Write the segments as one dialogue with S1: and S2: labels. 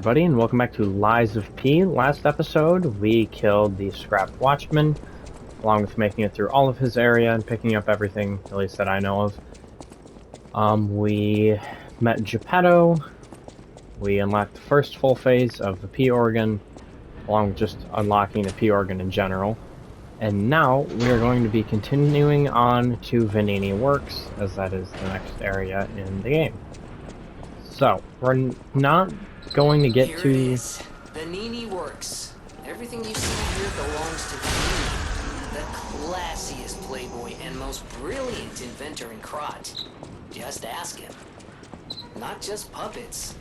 S1: Everybody, and welcome back to Lies of P. Last episode, we killed the Scrap Watchman, along with making it through all of his area and picking up everything, at least that I know of. We met Geppetto, we unlocked the first full phase of the P organ, along with just unlocking the P organ in general. And now, we are going to be continuing on to Vegnini Works, as that is the next area in the game. So, we're not going to get
S2: Here
S1: to...
S2: it is. Vegnini Works. Everything you see here belongs to Vegnini, the classiest playboy and most brilliant inventor in Krot. Just ask him. Not just puppets.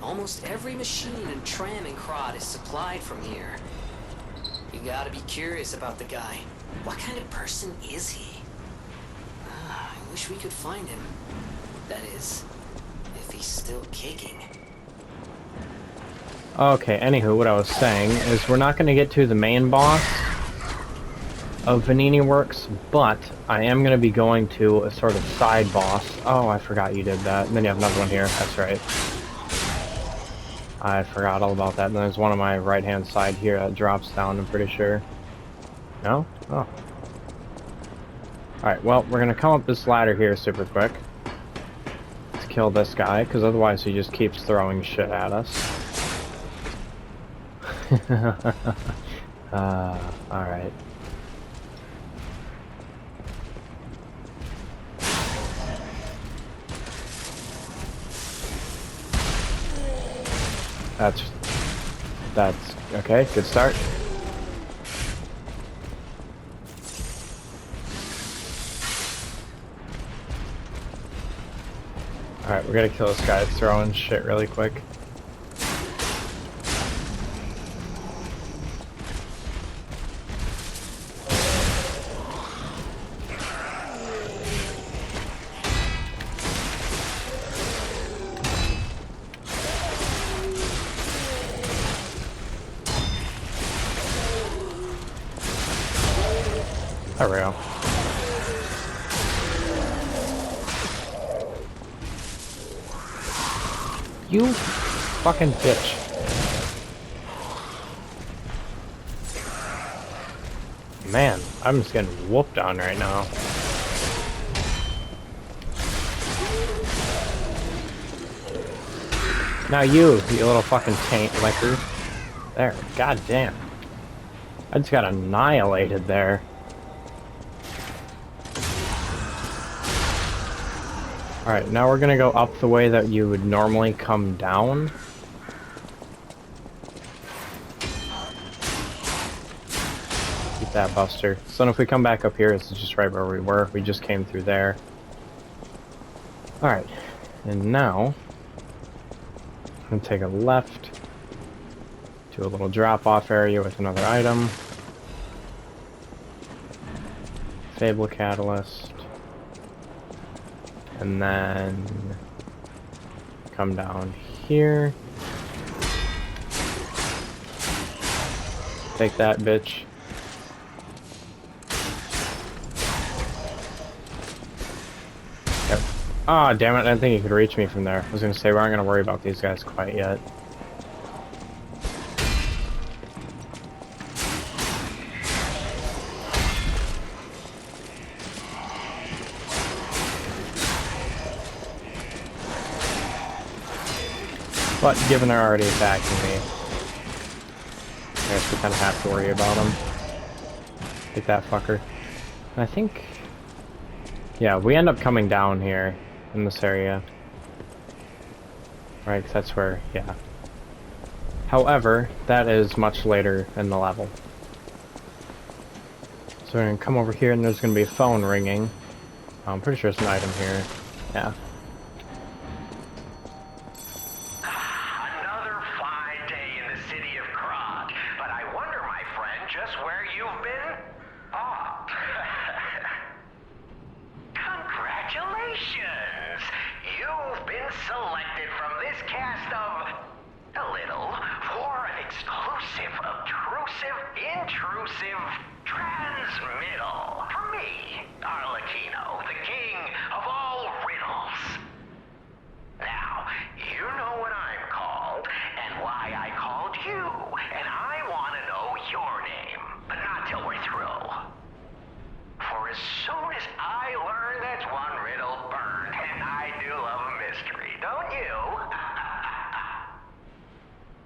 S2: Almost every machine and tram in Krot is supplied from here. You gotta be curious about the guy. What kind of person is he? I wish we could find him. That is, if he's still kicking.
S1: Okay, anywho, what I was saying is we're not going to get to the main boss of Vegnini Works, but I am going to be going to a sort of side boss. Oh, I forgot you did that. And then you have another one here. That's right. I forgot all about that. And there's one on my right-hand side here that drops down, I'm pretty sure. No? Oh. Alright, well, we're going to come up this ladder here super quick to kill this guy, because otherwise he just keeps throwing shit at us. Alright. That's okay, good start. Alright, we're gonna kill this guy throwing shit really quick. There we go. You fucking bitch. Man, I'm just getting whooped on right now. Now you little fucking taint licker. There, goddamn. I just got annihilated there. Alright, now we're gonna go up the way that you would normally come down. Keep that, Buster. So if we come back up here, it's just right where we were. We just came through there. Alright, and now I'm gonna take a left to a little drop-off area with another item. Fable Catalyst. And then come down here. Take that, bitch. Yep. Ah, damn it, I didn't think you could reach me from there. I was gonna say, we aren't gonna worry about these guys quite yet. But given they're already attacking me, I guess we kind of have to worry about them. Take that fucker. And I think... yeah, we end up coming down here in this area. Right, 'cause that's where... yeah. However, that is much later in the level. So we're going to come over here and there's going to be a phone ringing. I'm pretty sure there's an item here. Yeah.
S3: Selected from this cast of a little for an exclusive, obtrusive, intrusive transmittal from me, Arlecchino, the king of all riddles. Now, you know what I'm called and why and I want to know your name, but not till we're through. For as soon as I learn that's one riddle burned, and I do love a mystery, don't you?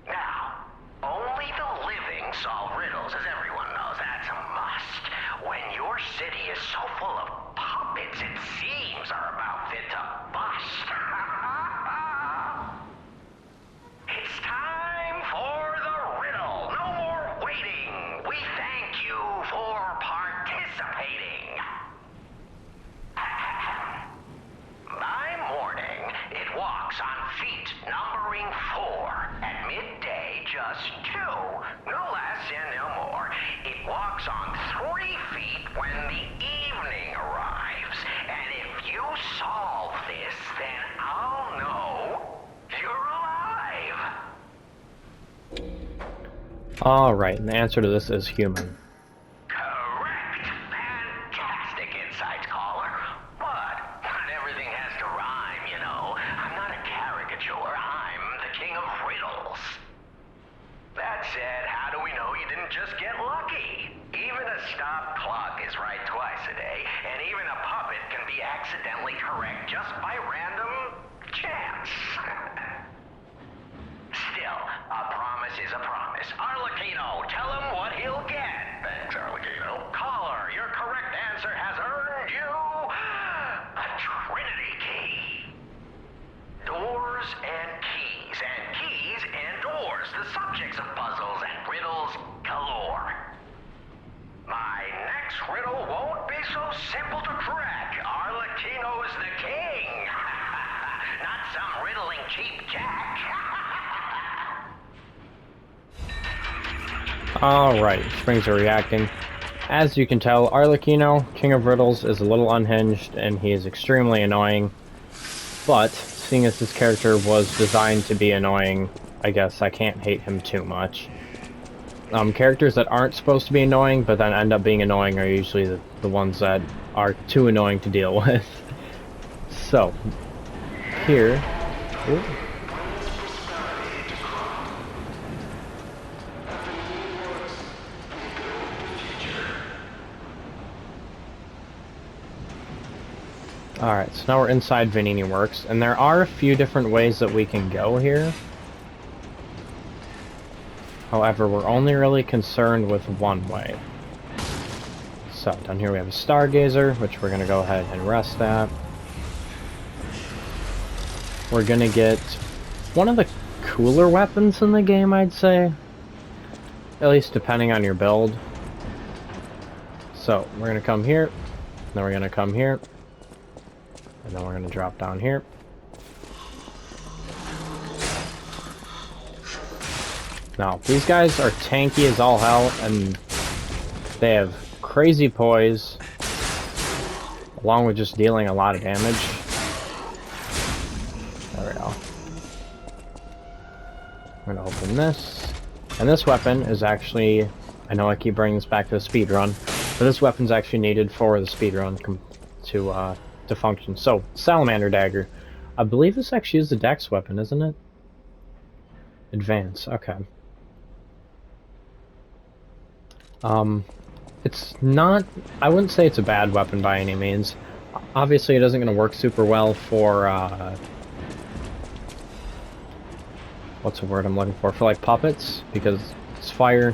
S3: Now, only the living solve riddles, as everyone knows. That's a must. When your city is so full of puppets, it seems are about fit to bust. It's time for the riddle. No more waiting. We thank you for participating. By morning, it walks on feet numbering 4. At midday, just 2. No less and no more. It walks on 3 feet when the evening arrives. And if you solve this, then I'll know you're alive.
S1: Alright, and the answer to this is human.
S3: Correct. Fantastic insights, caller. But not everything has to rhyme, you know. I'm not a caricature. I'm the king of riddles. That said, how do we know you didn't just get lucky? Even a stopped clock is right twice a day, and even a puppet can be accidentally correct just by random chance. Still, a promise is a promise. Arlecchino, tell him what he'll get. Thanks, Arlecchino. Caller, your correct answer has earned you a Trinity key. Doors and keys and doors, the subjects of puzzles and riddles galore. My next riddle won't be so simple to crack. Arlecchino's the king. Not some riddling cheap jack.
S1: Alright, springs are reacting. As you can tell, Arlecchino, King of Riddles, is a little unhinged and he is extremely annoying. But, seeing as his character was designed to be annoying, I guess I can't hate him too much. Characters that aren't supposed to be annoying, but then end up being annoying, are usually the ones that are too annoying to deal with. So, here... Ooh. Alright, so now we're inside Vegnini Works, and there are a few different ways that we can go here. However, we're only really concerned with one way. So, down here we have a Stargazer, which we're going to go ahead and rest at. We're going to get one of the cooler weapons in the game, I'd say. At least depending on your build. So, we're going to come here, then we're going to come here. And then we're going to drop down here. Now, these guys are tanky as all hell, and they have crazy poise, along with just dealing a lot of damage. There we go. I'm going to open this. And this weapon is actually, I know I keep bringing this back to the speedrun, but this weapon's actually needed for the speedrun to function. So, Salamander Dagger. I believe this actually is the Dex weapon, isn't it? Advance, okay. It's not... I wouldn't say it's a bad weapon by any means. Obviously it isn't going to work super well for, what's the word I'm looking for? For, like, puppets, because it's fire.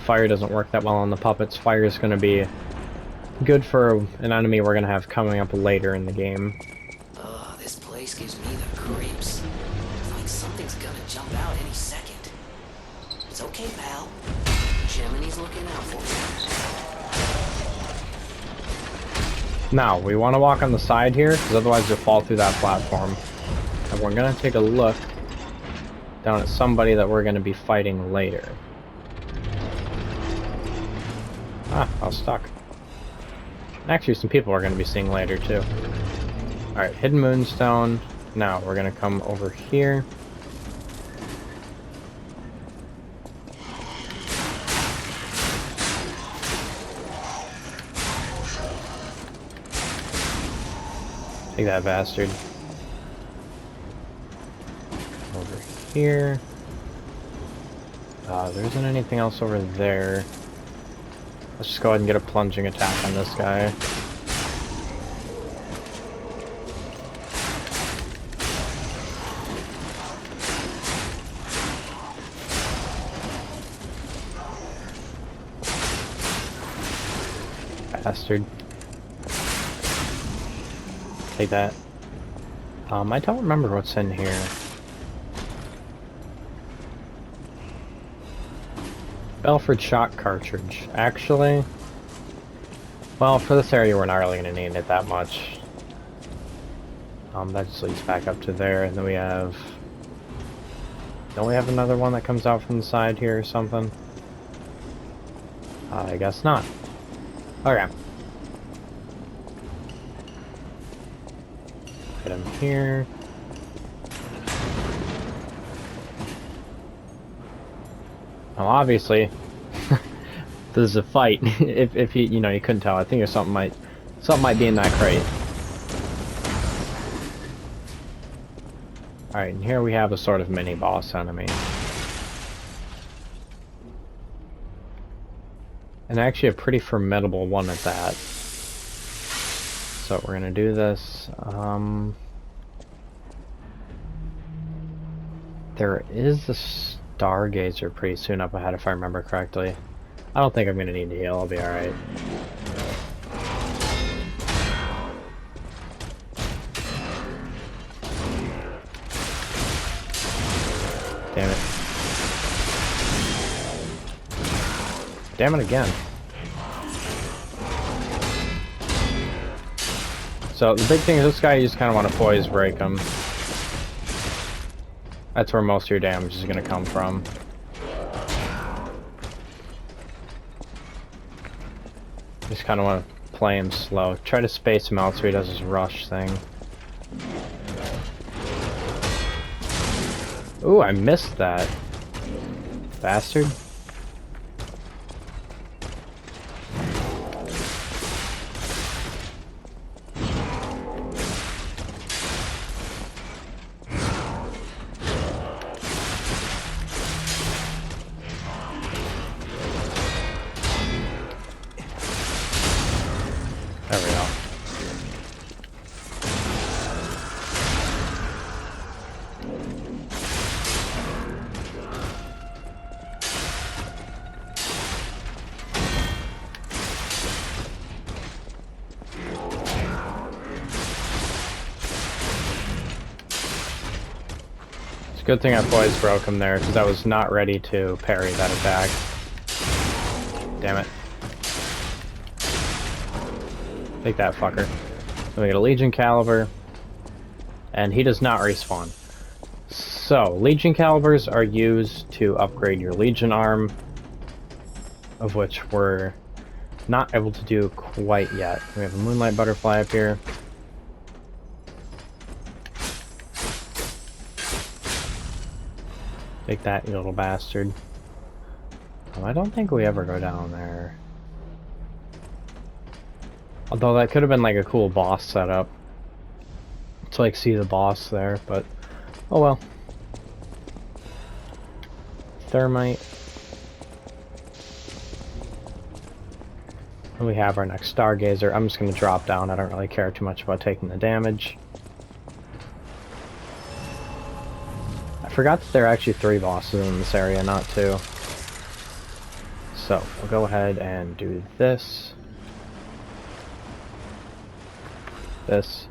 S1: Fire doesn't work that well on the puppets. Fire is going to be good for an enemy we're going to have coming up later in the game.
S2: Ugh, this place gives me the creeps. It's like something's gonna jump out any second. It's okay, pal. Gemini's looking out for you.
S1: Now, we want to walk on the side here, because otherwise you'll fall through that platform. And we're going to take a look down at somebody that we're going to be fighting later. Ah, I was stuck. Actually, some people we're going to be seeing later, too. Alright, Hidden Moonstone. Now, we're going to come over here. Take that bastard. Over here. There isn't anything else over there. Let's just go ahead and get a plunging attack on this guy. Bastard. Take that. I don't remember what's in here. Belford shot cartridge. Actually, well, for this area we're not really going to need it that much. That just leads back up to there, and then we have... Don't we have another one that comes out from the side here or something? I guess not. Okay. Hit him here. Now, obviously, this is a fight. if you know, you couldn't tell. I think there's something might be in that crate. All right, and here we have a sort of mini boss enemy, and actually a pretty formidable one at that. So we're gonna do this. There is a Stargazer pretty soon up ahead, if I remember correctly. I don't think I'm gonna need to heal. I'll be all right. Damn it! Damn it again! So the big thing is this guy, you just kind of want to poise break him. That's where most of your damage is going to come from. Just kind of want to play him slow. Try to space him out so he does his rush thing. Ooh, I missed that. Bastard. There we go. It's a good thing I poise broke him there, because I was not ready to parry that attack. Damn it. Take that fucker. Then we get a Legion Caliber, and he does not respawn. So, Legion Calibers are used to upgrade your Legion arm, of which we're not able to do quite yet. We have a Moonlight Butterfly up here. Take that, you little bastard. I don't think we ever go down there. Although that could have been like a cool boss setup. To like see the boss there, but oh well. Thermite. And we have our next Stargazer. I'm just going to drop down. I don't really care too much about taking the damage. I forgot that there are actually 3 bosses in this area, not 2. So, we'll go ahead and do this. This.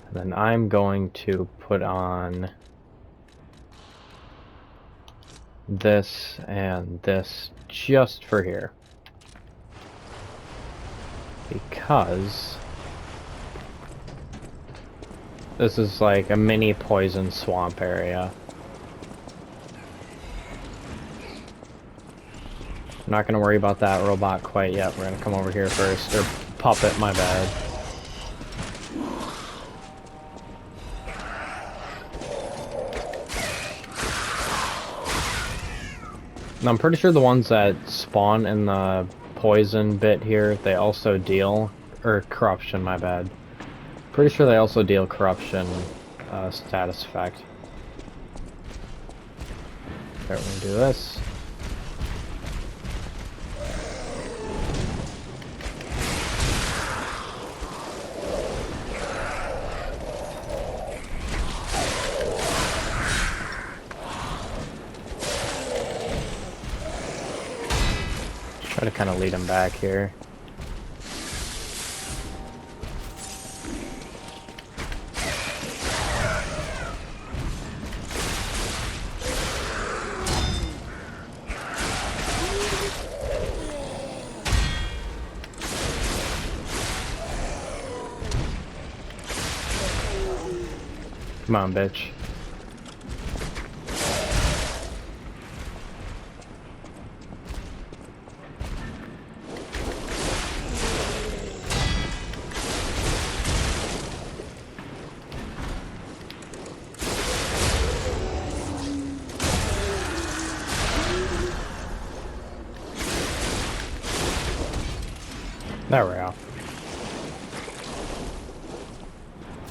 S1: And then I'm going to put on this and this just for here. Because this is like a mini poison swamp area. I'm not going to worry about that robot quite yet. We're going to come over here first. Or puppet, my bad. And I'm pretty sure the ones that spawn in the poison bit here, they also deal, or corruption, my bad. Pretty sure they also deal corruption status effect. Okay, we're gonna do this. Try to kind of lead him back here. Come on, bitch. There we go.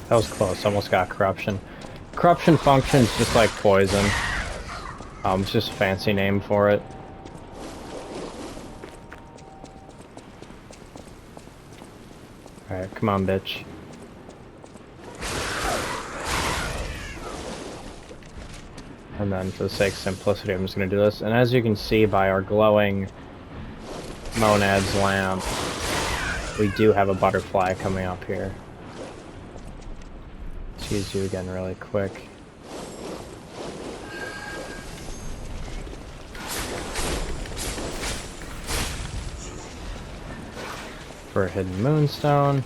S1: That was close. Almost got corruption. Corruption functions just like poison. It's just a fancy name for it. Alright, come on, bitch. And then, for the sake of simplicity, I'm just going to do this. And as you can see by our glowing Monad's lamp, we do have a butterfly coming up here. Let's use you again really quick. For a hidden moonstone.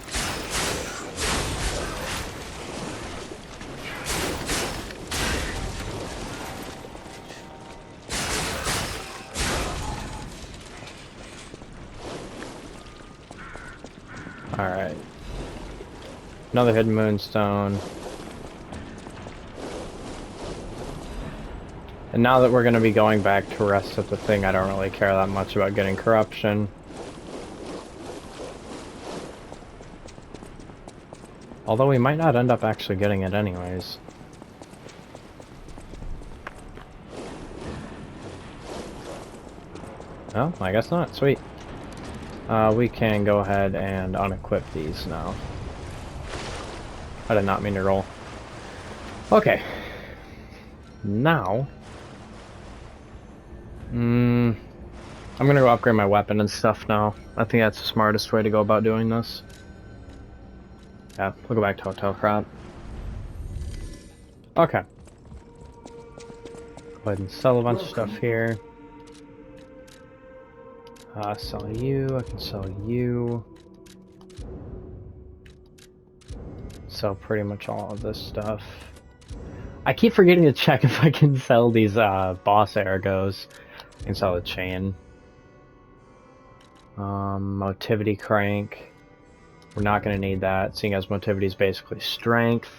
S1: Alright. Another hidden moonstone. And now that we're going to be going back to rest at the thing, I don't really care that much about getting corruption. Although we might not end up actually getting it anyways. Oh, I guess not. Sweet. We can go ahead and unequip these now. I did not mean to roll. Okay. Now... I'm gonna go upgrade my weapon and stuff now. I think that's the smartest way to go about doing this. Yeah, we'll go back to Hotel Crop. Okay. Go ahead and sell a bunch of stuff here. Sell you, I can sell you. Sell pretty much all of this stuff. I keep forgetting to check if I can sell these boss ergos. I can sell the chain. Motivity crank. We're not going to need that, seeing as motivity is basically strength.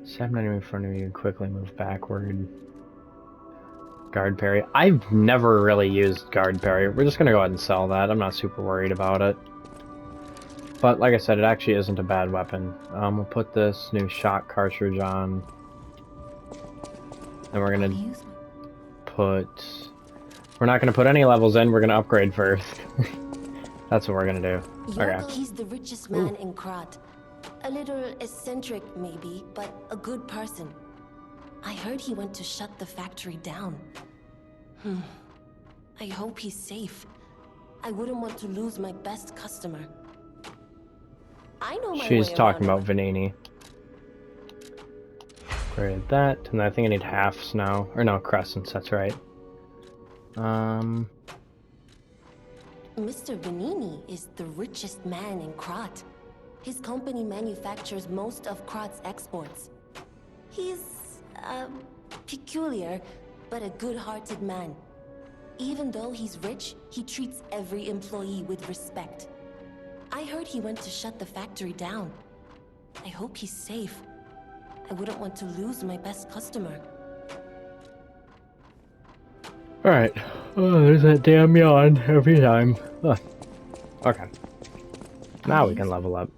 S1: Stab an enemy in front of you and quickly move backward. Guard parry. I've never really used guard parry. We're just gonna go ahead and sell that. I'm not super worried about it. But like I said, it actually isn't a bad weapon. We'll put this new shot cartridge on. And we're gonna put... We're not gonna put any levels in, we're gonna upgrade first. That's what we're gonna do. Okay.
S4: He's the richest man in Krat. A little eccentric, maybe, but a good person. I heard he went to shut the factory down. I hope he's safe. I wouldn't want to lose my best customer. I know my
S1: She's
S4: way
S1: talking
S4: around.
S1: about Vegnini. Upgrade that, and I think I need halves now. Or no, crescents, that's right.
S4: Mr. Vegnini is the richest man in Krat. His company manufactures most of Krat's exports. He's, peculiar, but a good-hearted man. Even though he's rich, he treats every employee with respect. I heard he went to shut the factory down. I hope he's safe. I wouldn't want to lose my best customer.
S1: Alright. Oh, there's that damn yawn every time. Ugh. Okay. Now we can level up.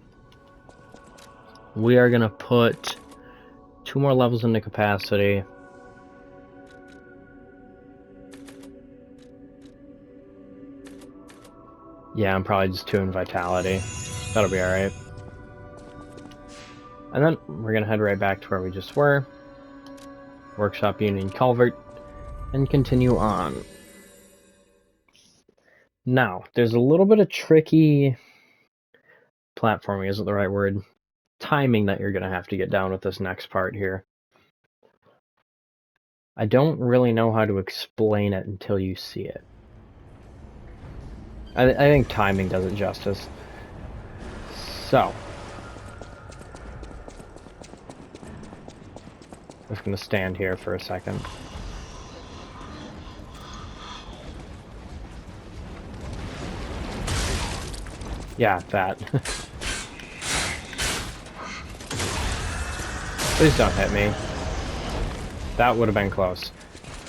S1: We are gonna put 2 more levels into capacity. Yeah, I'm probably just 2 in vitality. That'll be alright. And then we're gonna head right back to where we just were. Workshop Union Culvert. And continue on. Now, there's a little bit of tricky platforming isn't the right word. Timing that you're gonna have to get down with this next part here. I don't really know how to explain it until you see it. I think timing does it justice. So, I'm just gonna stand here for a second. Yeah, that. Please don't hit me. That would have been close.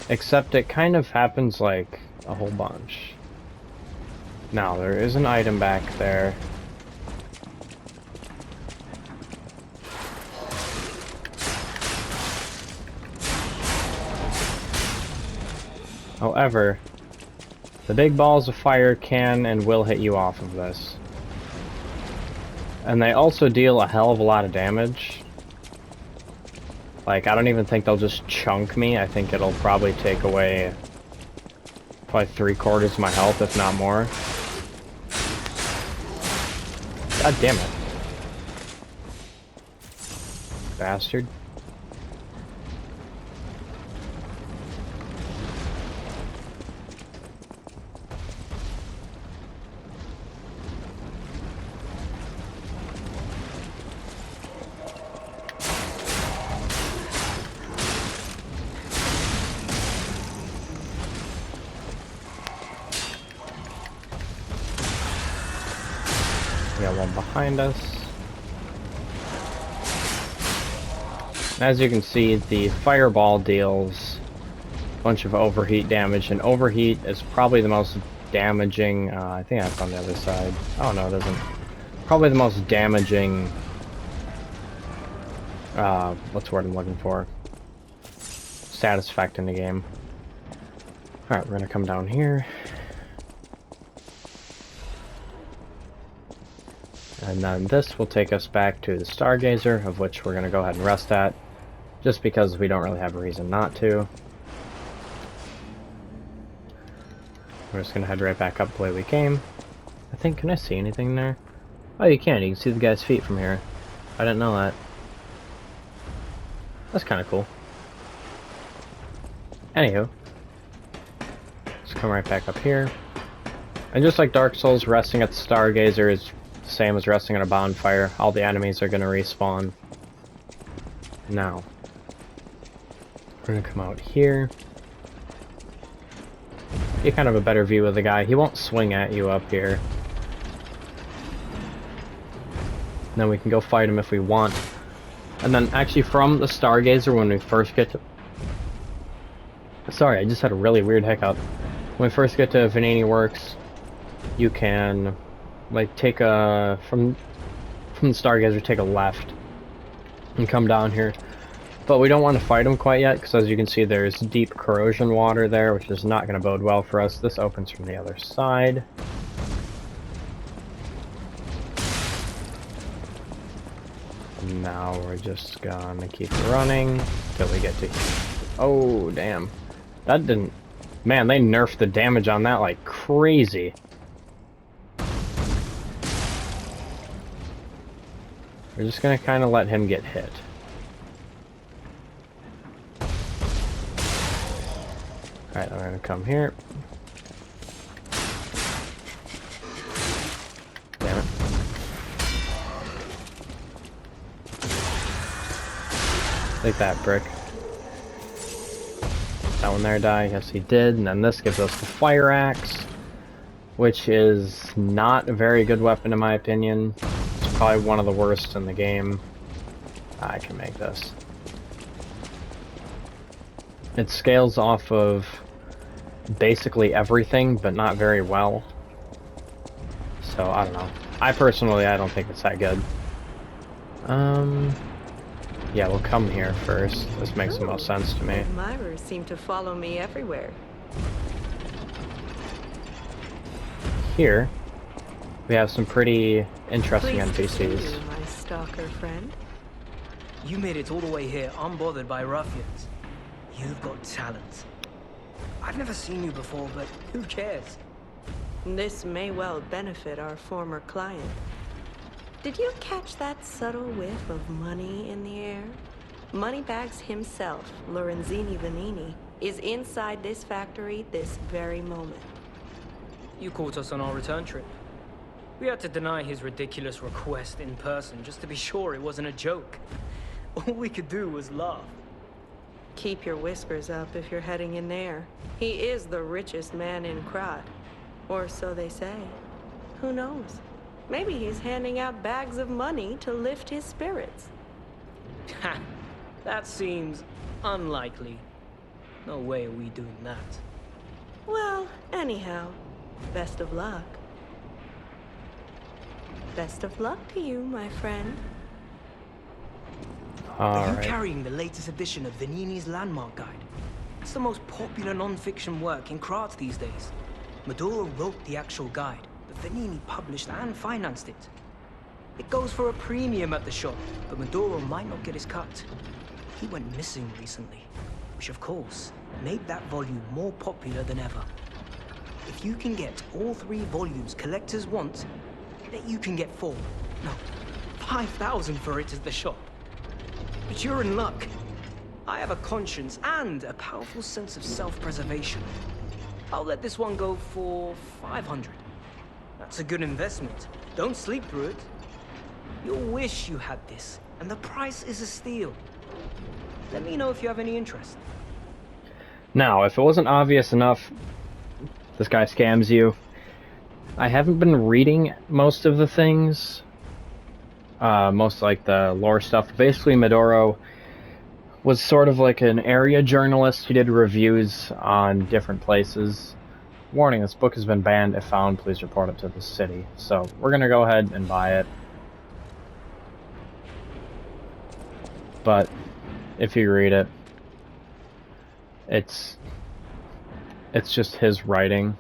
S1: Except it kind of happens like a whole bunch. Now, there is an item back there. However, the big balls of fire can and will hit you off of this. And they also deal a hell of a lot of damage. Like, I don't even think they'll just chunk me. I think it'll probably take away probably 3/4 of my health, if not more. God damn it. Bastard. We got one behind us. As you can see, the fireball deals a bunch of overheat damage, and overheat is probably the most damaging. I think that's on the other side. Oh no, it isn't. Probably the most damaging. What's the word I'm looking for? Status effect in the game. Alright, we're gonna come down here. And then this will take us back to the Stargazer, of which we're going to go ahead and rest at, just because we don't really have a reason not to. We're just going to head right back up the way we came. I think, can I see anything there? Oh, you can see the guy's feet from here. I didn't know that. That's kind of cool. Anywho, let's come right back up here. And just like Dark Souls, resting at the Stargazer is same as resting on a bonfire. All the enemies are going to respawn. Now, we're going to come out here. Get kind of a better view of the guy. He won't swing at you up here. And then we can go fight him if we want. And then actually from the Stargazer, when we first get to... Sorry, I just had a really weird hiccup. When we first get to Vegnini Works, you can... like take a from the Stargazer, take a left and come down here, but we don't want to fight him quite yet because, as you can see, there's deep corrosion water there, which is not going to bode well for us. This opens from the other side. Now we're just gonna keep running till we get to here. Oh damn, that didn't, man, they nerfed the damage on that like crazy. We're just gonna kind of let him get hit. Alright, I'm gonna come here. Damn it. Take that, brick. That one there die? Yes, he did. And then this gives us the fire axe, which is not a very good weapon in my opinion. Probably one of the worst in the game. I can make this. It scales off of basically everything, but not very well. So, I don't know. I don't think it's that good. Yeah, we'll come here first. This makes the most sense to me.
S5: Admirers seem to follow me everywhere.
S1: Here, We have some pretty interesting
S5: Pleased to see
S1: NPCs.
S5: you, my stalker friend.
S6: You made it all the way here unbothered by ruffians. You've got talent. I've never seen you before, but who cares?
S5: This may well benefit our former client. Did you catch that subtle whiff of money in the air? Moneybags himself, Lorenzini Vegnini, is inside this factory this very moment.
S6: You caught us on our return trip. We had to deny his ridiculous request in person just to be sure it wasn't a joke. All we could do was laugh.
S5: Keep your whiskers up if you're heading in there. He is the richest man in Krat. Or so they say. Who knows? Maybe he's handing out bags of money to lift his spirits.
S6: Ha! That seems unlikely. No way are we doing that.
S5: Well, anyhow, best of luck. Best of luck to you, my friend.
S6: Are you
S1: Alright.
S6: carrying the latest edition of Vegnini's Landmark Guide? It's the most popular non-fiction work in Krat these days. Maduro wrote the actual guide, but Vegnini published and financed it. It goes for a premium at the shop, but Maduro might not get his cut. He went missing recently, which of course made that volume more popular than ever. If you can get all 3 volumes collectors want, then you can get 4. No, 5,000 for it at the shop. But you're in luck. I have a conscience and a powerful sense of self-preservation. I'll let this one go for 500. That's a good investment. Don't sleep through it. You'll wish you had this, and the price is a steal. Let me know if you have any interest.
S1: Now, if it wasn't obvious enough, this guy scams you. I haven't been reading most of the things. Most like the lore stuff. Basically, Maduro was sort of like an area journalist. He did reviews on different places. Warning, this book has been banned. If found, please report it to the city. So, we're gonna go ahead and buy it. But, if you read it, it's just his writing.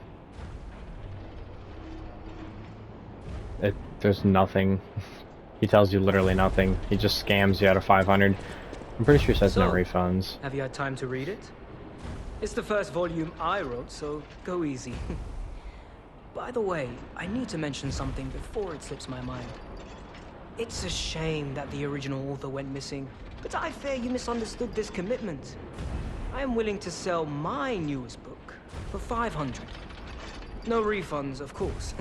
S1: There's nothing. He tells you literally nothing. He just scams you out of 500. I'm pretty sure he says no
S6: So,
S1: refunds.
S6: Have you had time to read it? It's the first volume I wrote, so go easy. By the way, I need to mention something before it slips my mind. It's a shame that the original author went missing, but I fear you misunderstood this commitment. I am willing to sell my newest book for 500. No refunds, of course.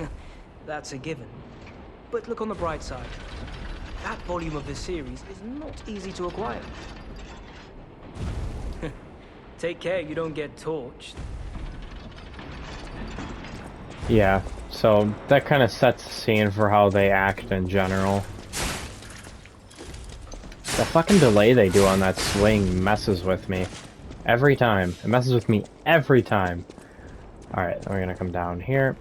S6: That's a given. But look on the bright side. That volume of the series is not easy to acquire. Take care you don't get torched.
S1: Yeah, so that kind of sets the scene for how they act in general. The fucking delay they do on that swing messes with me. Every time. It messes with me every time. Alright, then we're gonna come down here.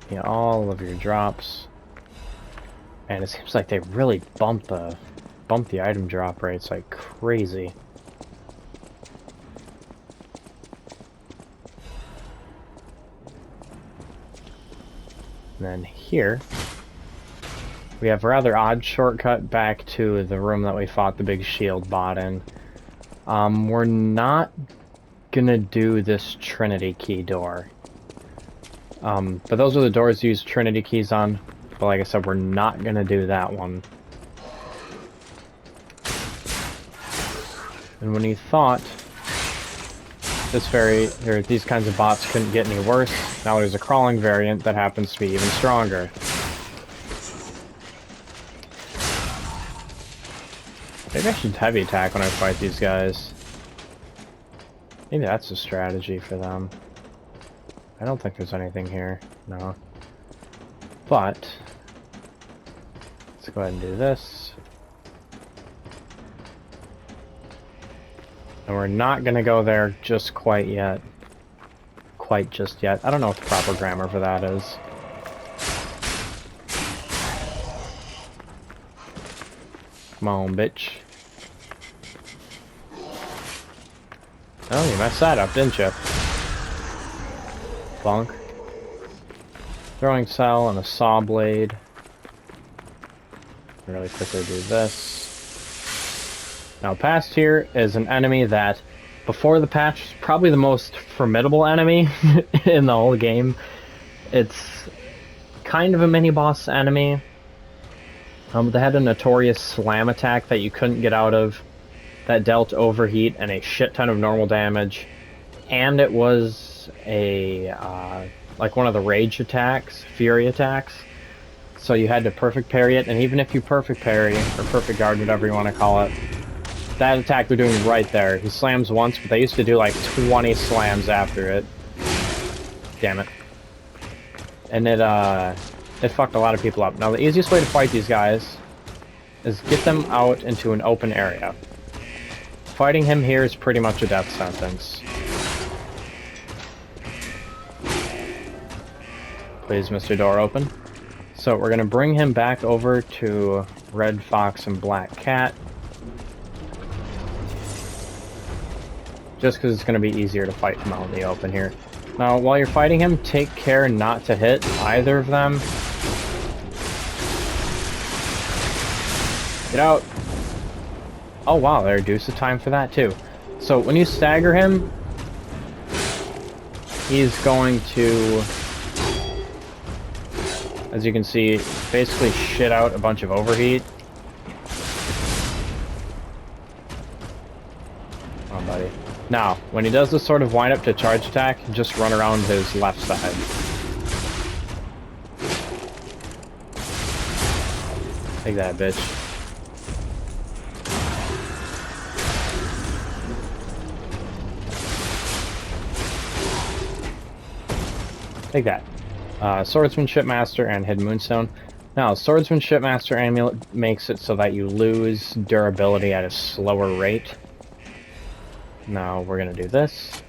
S1: Yeah, all of your drops. And it seems like they really bump the item drop rates like crazy. And then here, we have a rather odd shortcut back to the room that we fought the big shield bot in. We're not gonna do this Trinity key door. But those are the doors you use Trinity keys on. But like I said, we're not gonna do that one. And when you thought these kinds of bots couldn't get any worse, now there's a crawling variant that happens to be even stronger. Maybe I should heavy attack when I fight these guys. Maybe that's a strategy for them. I don't think there's anything here. No. But let's go ahead and do this. And we're not gonna go there just quite yet. Quite just yet. I don't know what the proper grammar for that is. Come on, bitch. Oh, you messed that up, didn't you? Bonk. Throwing cell and a saw blade. Really quickly do this. Now, past here is an enemy that, before the patch, is probably the most formidable enemy in the whole game. It's kind of a mini-boss enemy. They had a notorious slam attack that you couldn't get out of, that dealt overheat and a shit ton of normal damage. And it was a, like one of the rage attacks, fury attacks. So you had to perfect parry it, and even if you perfect parry, or perfect guard, whatever you want to call it, that attack they're doing right there. He slams once, but they used to do like 20 slams after it. Damn it. And it fucked a lot of people up. Now the easiest way to fight these guys is get them out into an open area. Fighting him here is pretty much a death sentence. Please, Mr. Door, open. So we're gonna bring him back over to Red Fox and Black Cat. Just because it's going to be easier to fight him out in the open here. Now, while you're fighting him, take care not to hit either of them. Get out! Oh wow, they reduced the time for that too. So when you stagger him, he's going to, as you can see, basically shit out a bunch of overheat. Oh buddy. Now, when he does this sort of wind up to charge attack, just run around his left side. Take that, bitch. Take that. Swordsmanship Master and Hidden Moonstone. Now, Swordsmanship Master Amulet makes it so that you lose durability at a slower rate. Now we're gonna do this.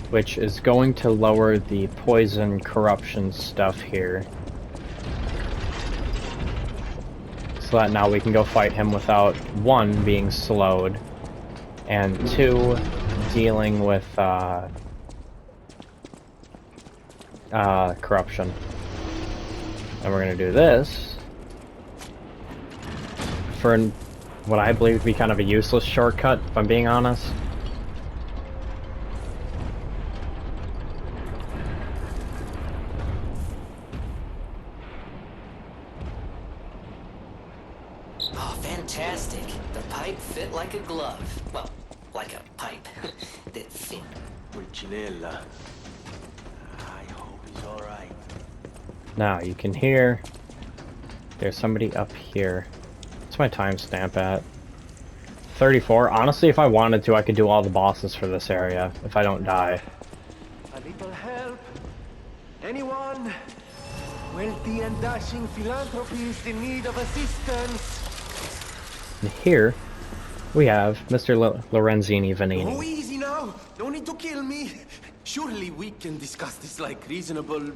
S1: Which is going to lower the poison corruption stuff here. So that now we can go fight him without, one, being slowed, and two, dealing with corruption. And we're gonna do this for what I believe to be kind of a useless shortcut, if I'm being honest.
S2: Oh, fantastic. The pipe fit like a glove. Well, like a pipe that fit.
S3: Pulcinella. I hope he's alright.
S1: Now you can hear there's somebody up here. What's my timestamp at? 34. Honestly, if I wanted to, I could do all the bosses for this area if I don't die.
S3: A little help? Anyone? Wealthy and dashing philanthropist in need of assistance.
S1: And here we have Mr. Lorenzini Vegnini.
S3: Oh, easy now. No need to kill me. Surely we can discuss this like reasonable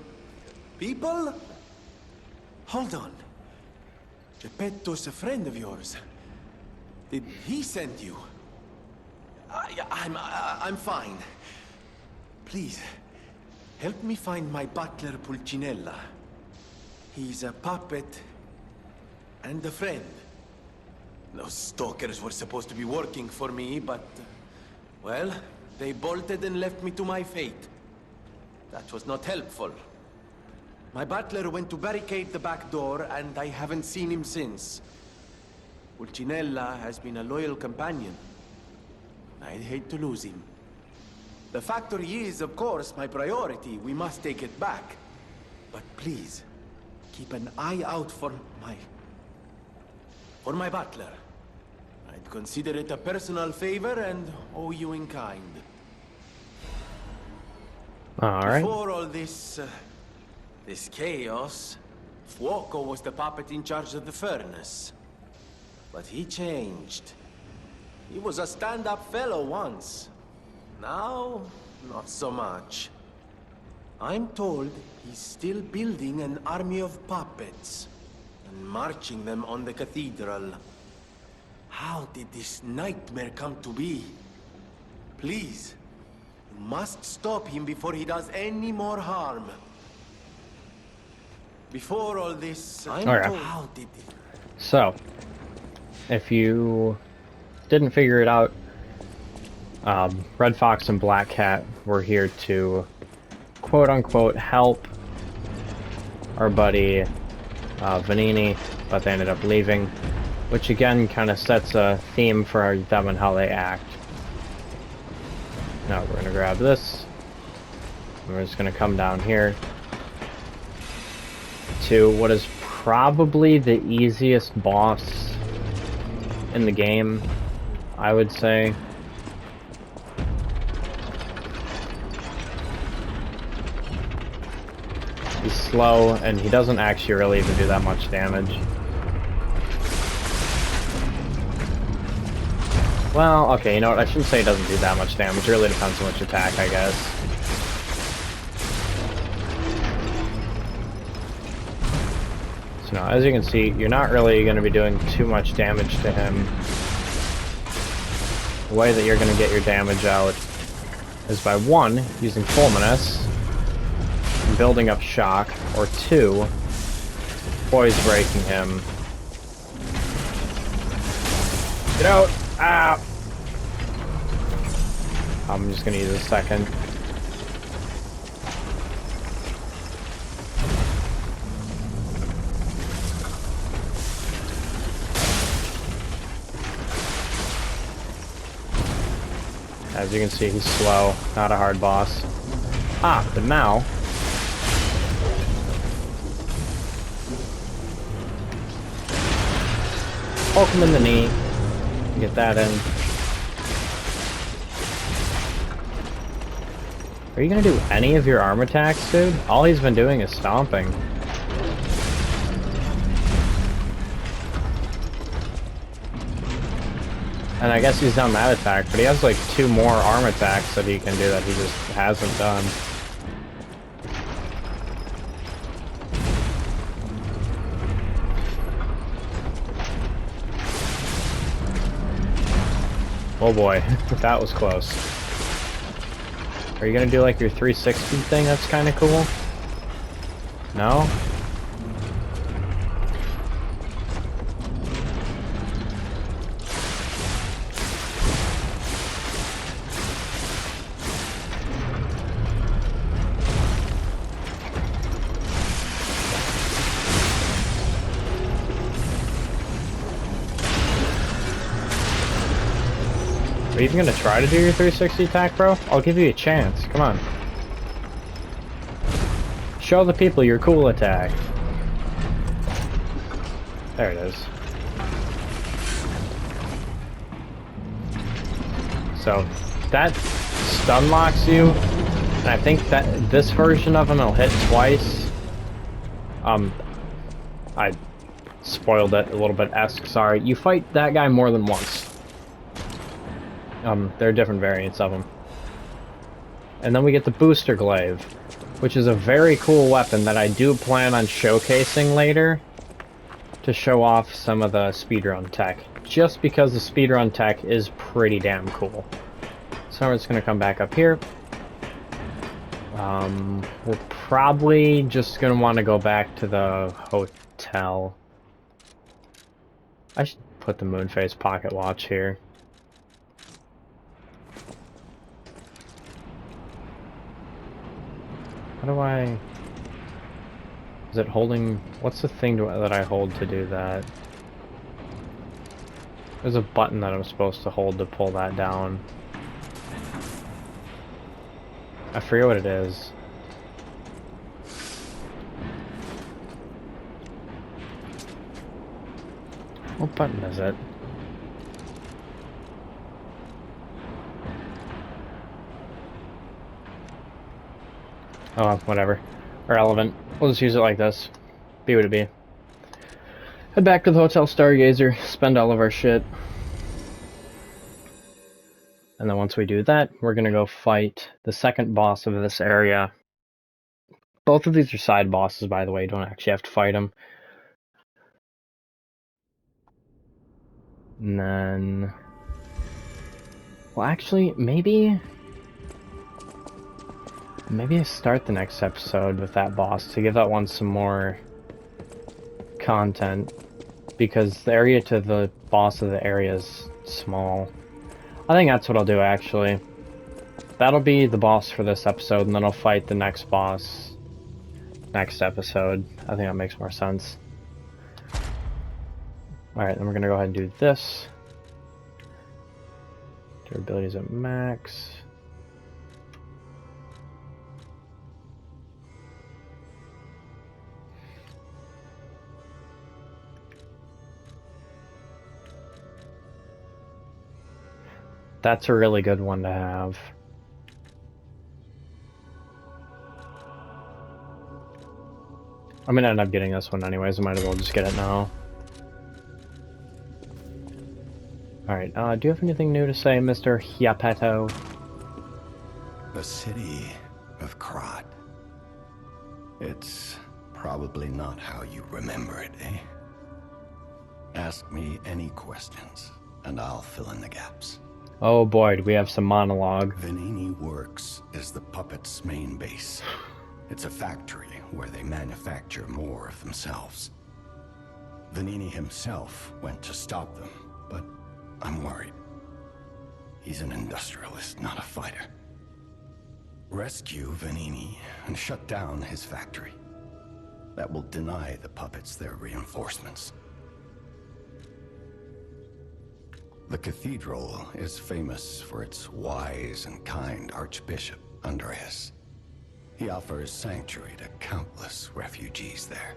S3: people? Hold on. Geppetto's a friend of yours. Did he send you? I'm fine. Please, help me find my butler Pulcinella. He's a puppet and a friend. Those stalkers were supposed to be working for me, but... well, they bolted and left me to my fate. That was not helpful. My butler went to barricade the back door, and I haven't seen him since. Pulcinella has been a loyal companion. I'd hate to lose him. The factory is, of course, my priority. We must take it back. But please, keep an eye out for my butler. I'd consider it a personal favor and owe you in kind.
S1: Alright.
S3: Before all this chaos, Fuoco was the puppet in charge of the furnace. But he changed. He was a stand-up fellow once. Now, not so much.
S7: I'm told he's still building an army of puppets and marching them on the cathedral. How did this nightmare come to be? Please, you must stop him before he does any more harm. Before all this, I'm
S1: Okay.
S7: told how did it...
S1: So, if you didn't figure it out, Red Fox and Black Cat were here to quote-unquote help our buddy Vegnini, but they ended up leaving, which again kind of sets a theme for them and how they act. Now we're going to grab this, and we're just going to come down here to what is probably the easiest boss in the game, I would say. He's slow, and he doesn't actually really even do that much damage. Well, okay, you know what, I shouldn't say he doesn't do that much damage. It really depends on which attack, I guess. So now, as you can see, you're not really going to be doing too much damage to him. The way that you're going to get your damage out is by 1, using Fulminous, and building up shock, or 2, poise breaking him. Get out! Ah! I'm just gonna use a second. As you can see, he's slow, not a hard boss. But now... poke him in the knee. Get that in. Are you gonna do any of your arm attacks, dude? All he's been doing is stomping. And I guess he's done that attack, but he has like 2 more arm attacks that he can do that he just hasn't done. Oh boy, that was close. Are you gonna do like your 360 thing that's kinda cool? No? Are you even gonna try to do your 360 attack, bro? I'll give you a chance. Come on. Show the people your cool attack. There it is. So, that stun locks you, and I think that this version of him will hit twice. I spoiled it a little bit. Sorry. You fight that guy more than once. There are different variants of them. And then we get the Booster Glaive, which is a very cool weapon that I do plan on showcasing later to show off some of the speedrun tech, just because the speedrun tech is pretty damn cool. So we're just going to come back up here. We're probably just going to want to go back to the hotel. I should put the Moonface pocket watch here. How do I... Is it holding... What's the thing that I hold to do that? There's a button that I'm supposed to hold to pull that down. I forget what it is. What button is it? Oh, whatever. Irrelevant. We'll just use it like this. Be what it be. Head back to the Hotel Stargazer, spend all of our shit. And then once we do that, we're gonna go fight the second boss of this area, Both of these are side bosses, by the way. You don't actually have to fight them. And then... Well, actually, maybe I start the next episode with that boss to give that one some more content, because the area to the boss of the area is small. I think that's what I'll do, actually. That'll be the boss for this episode, and then I'll fight the next boss next episode. I think that makes more sense. Alright, then we're gonna go ahead and do this. Durability's at max. That's a really good one to have. I'm gonna end up getting this one anyways, I might as well just get it now. Alright, do you have anything new to say, Mr. Hyapeto?
S8: The city of Krat. It's probably not how you remember it, eh? Ask me any questions, and I'll fill in the gaps.
S1: Oh boy, do we have some monologue.
S8: Vegnini Works is the puppet's main base. It's a factory where they manufacture more of themselves. Vegnini himself went to stop them, but I'm worried. He's an industrialist, not a fighter. Rescue Vegnini and shut down his factory. That will deny the puppets their reinforcements. The cathedral is famous for its wise and kind Archbishop, Andreas. He offers sanctuary to countless refugees there.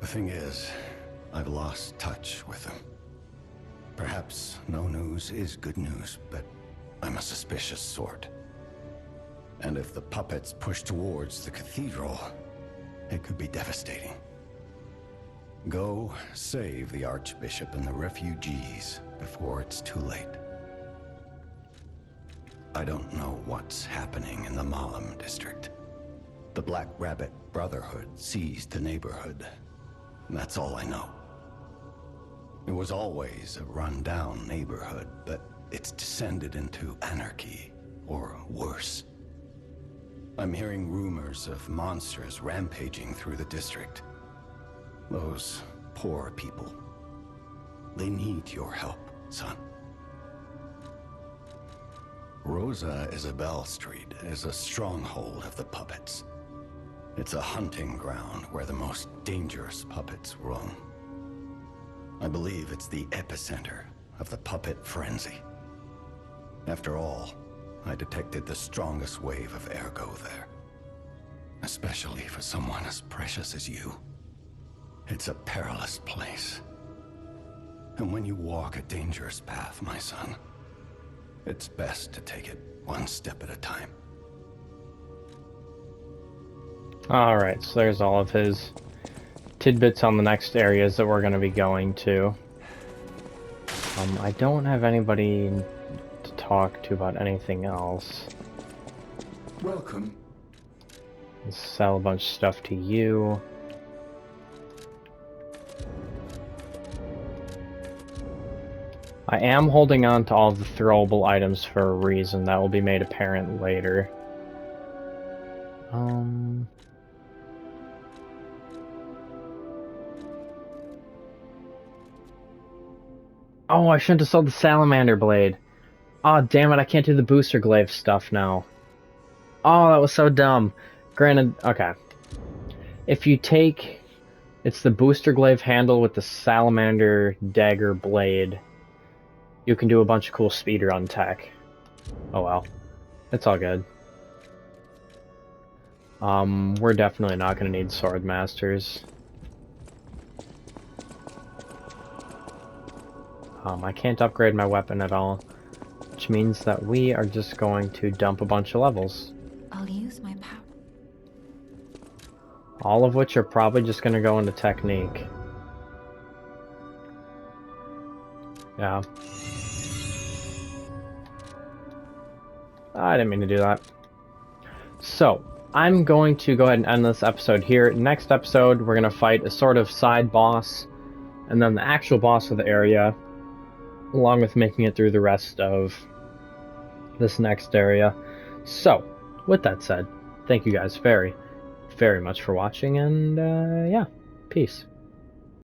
S8: The thing is, I've lost touch with him. Perhaps no news is good news, but I'm a suspicious sort. And if the puppets push towards the cathedral, it could be devastating. Go save the Archbishop and the refugees before it's too late. I don't know what's happening in the Malum district. The Black Rabbit Brotherhood seized the neighborhood. That's all I know. It was always a run-down neighborhood, but it's descended into anarchy, or worse. I'm hearing rumors of monsters rampaging through the district. Those poor people. They need your help, son. Rosa Isabel Street is a stronghold of the puppets. It's a hunting ground where the most dangerous puppets roam. I believe it's the epicenter of the puppet frenzy. After all, I detected the strongest wave of ergo there. Especially for someone as precious as you. It's a perilous place. And when you walk a dangerous path, my son, it's best to take it one step at a time.
S1: Alright, so there's all of his tidbits on the next areas that we're going to be going to. I don't have anybody to talk to about anything else.
S8: Welcome.
S1: Let's sell a bunch of stuff to you. I am holding on to all the throwable items for a reason that will be made apparent later. Oh, I shouldn't have sold the salamander blade. Oh, damn it, I can't do the booster glaive stuff now. Oh, that was so dumb. Granted, okay. If you take... It's the booster glaive handle with the salamander dagger blade. You can do a bunch of cool speedrun tech. Oh well. It's all good. We're definitely not going to need sword masters. I can't upgrade my weapon at all, which means that we are just going to dump a bunch of levels.
S4: I'll use my power.
S1: All of which are probably just going to go into technique. Yeah. I didn't mean to do that. So, I'm going to go ahead and end this episode here. Next episode, we're going to fight a sort of side boss, and then the actual boss of the area, along with making it through the rest of this next area. So, with that said, thank you guys very, very much for watching, and yeah, peace.